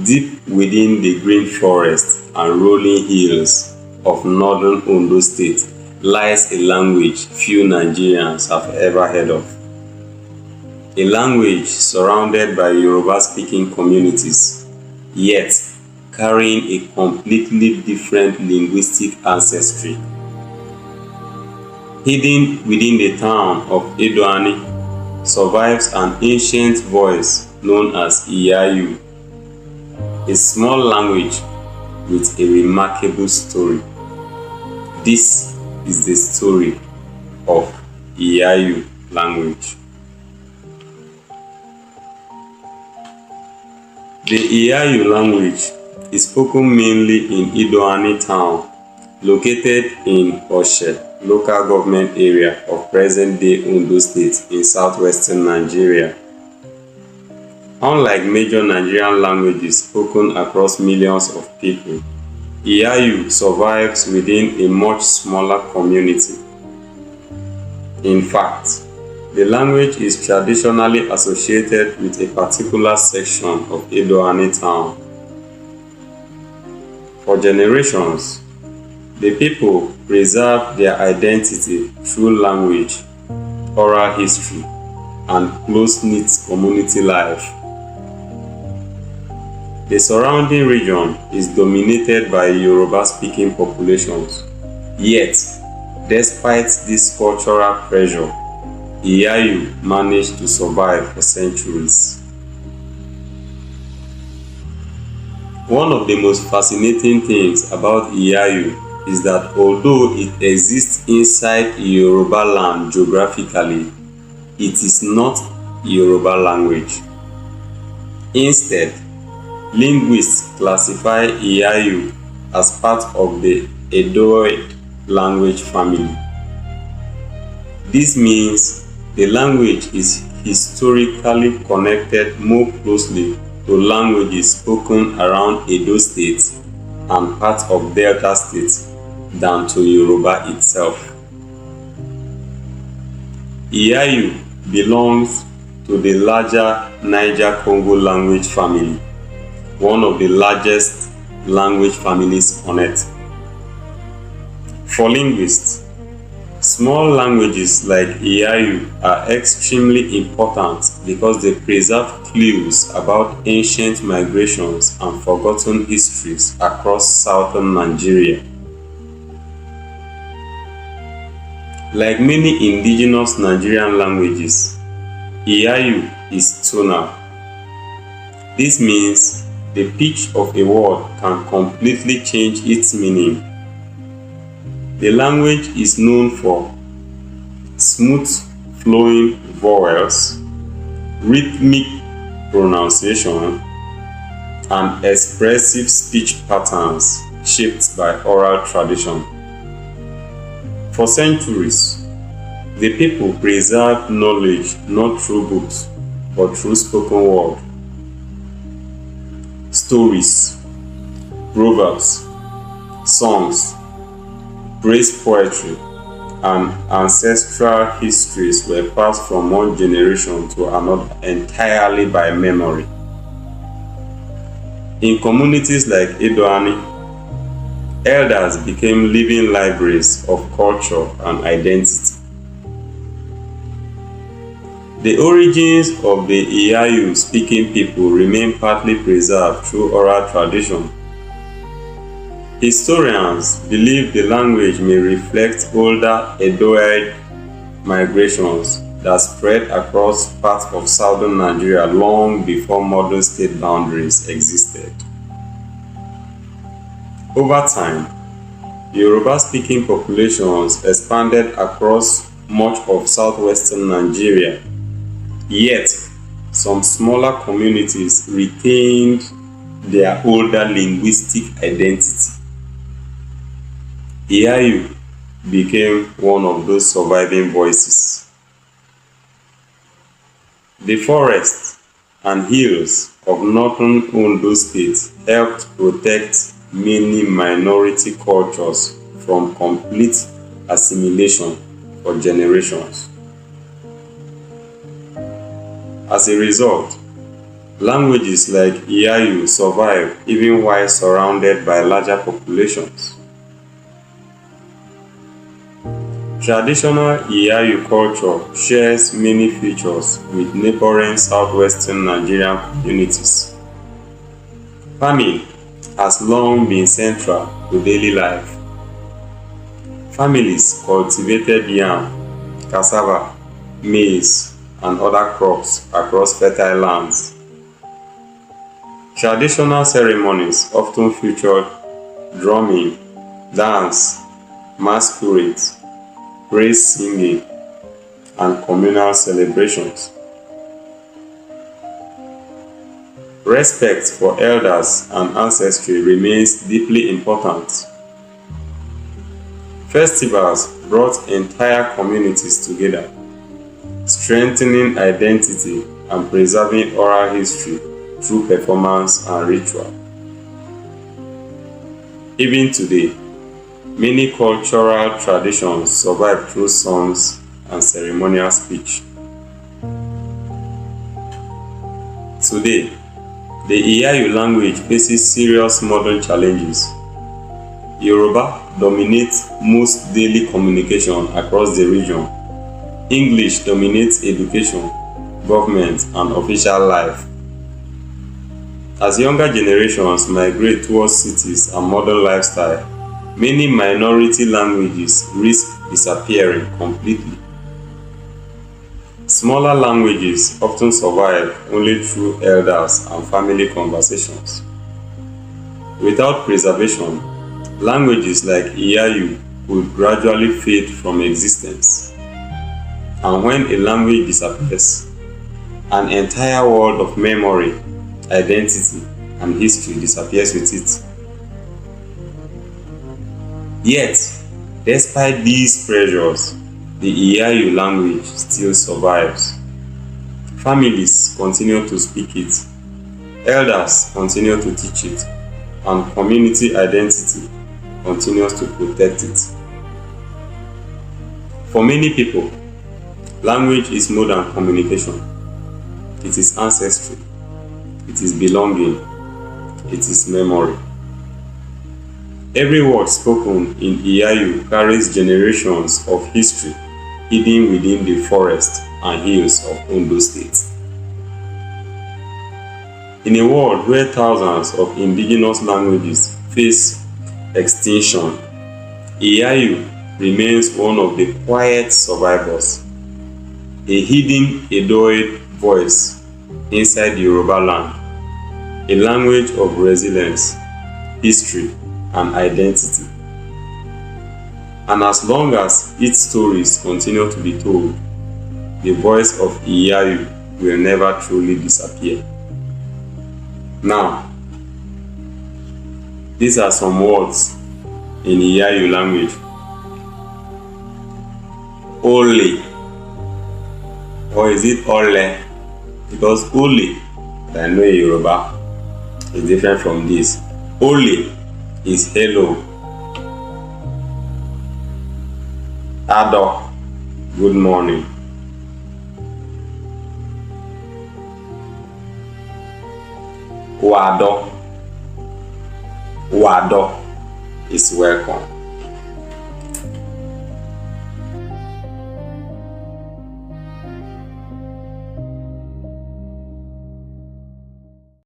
Deep within the green forests and rolling hills of northern Ondo State lies a language few Nigerians have ever heard of. A language surrounded by Yoruba-speaking communities, yet carrying a completely different linguistic ancestry. Hidden within the town of Edoani survives an ancient voice known as Iyayu, a small language with a remarkable story. This is the story of Iyayu language. The Iyayu language is spoken mainly in Edoani town, located in Oshe local government area of present-day Ondo State in southwestern Nigeria. Unlike major Nigerian languages spoken across millions of people, Iyayu survives within a much smaller community. In fact, the language is traditionally associated with a particular section of Edoani town. For generations, the people preserved their identity through language, oral history, and close-knit community life. The surrounding region is dominated by Yoruba-speaking populations. Yet, despite this cultural pressure, Iyayu managed to survive for centuries. One of the most fascinating things about Iyayu is that although it exists inside Yoruba land geographically, it is not Yoruba language. Instead, linguists classify Iyayu as part of the Edoid language family. This means the language is historically connected more closely to languages spoken around Edo State and parts of Delta State than to Yoruba itself. Iyayu belongs to the larger Niger-Congo language family, one of the largest language families on earth. For linguists, small languages like Iyayu are extremely important because they preserve clues about ancient migrations and forgotten histories across southern Nigeria. Like many indigenous Nigerian languages, Iyayu is tonal. This means the pitch of a word can completely change its meaning. The language is known for smooth flowing vowels, rhythmic pronunciation, and expressive speech patterns shaped by oral tradition. For centuries, the people preserved knowledge not through books, but through spoken word. Stories, proverbs, songs, praise poetry, and ancestral histories were passed from one generation to another entirely by memory. In communities like Edoani, elders became living libraries of culture and identity. The origins of the Iyayu speaking people remain partly preserved through oral tradition. Historians believe the language may reflect older Edoid migrations that spread across parts of southern Nigeria long before modern state boundaries existed. Over time, Yoruba-speaking populations expanded across much of southwestern Nigeria, yet some smaller communities retained their older linguistic identity. Iyayu became one of those surviving voices. The forests and hills of northern Ondo State helped protect many minority cultures from complete assimilation for generations. As a result, Languages like Iyayu survive even while surrounded by larger populations. Traditional Iyayu culture shares many features with neighboring southwestern Nigerian communities. Farming has long been central to daily life. Families cultivated yam, cassava, maize, and other crops across fertile lands. Traditional ceremonies often featured drumming, dance, masquerades, praise singing, and communal celebrations. Respect for elders and ancestry remains deeply important. Festivals brought entire communities together, strengthening identity and preserving oral history through performance and ritual. Even today, many cultural traditions survive through songs and ceremonial speech. Today, the Iyayu language faces serious modern challenges. Yoruba dominates most daily communication across the region. English dominates education, government, and official life. As younger generations migrate towards cities and modern lifestyle, many minority languages risk disappearing completely. Smaller languages often survive only through elders and family conversations. Without preservation, languages like Iyayu could gradually fade from existence. And when a language disappears, an entire world of memory, identity, and history disappears with it. Yet, despite these pressures, the Iyayu language still survives. Families continue to speak it, elders continue to teach it, and community identity continues to protect it. For many people, language is more than communication. It is ancestry, it is belonging, it is memory. Every word spoken in Iyayu carries generations of history hidden within the forests and hills of Ondo State. In a world where thousands of indigenous languages face extinction, Iyayu remains one of the quiet survivors, a hidden Edoid voice inside Yoruba land, a language of resilience, history, and identity. And as long as its stories continue to be told, the voice of Iyayu will never truly disappear. Now, these are some words in Iyayu language. Ole, or is it Ole? Because Ole, that I know in Yoruba, is different from this. Ole is hello. Ado, good morning. Wado, wado is welcome.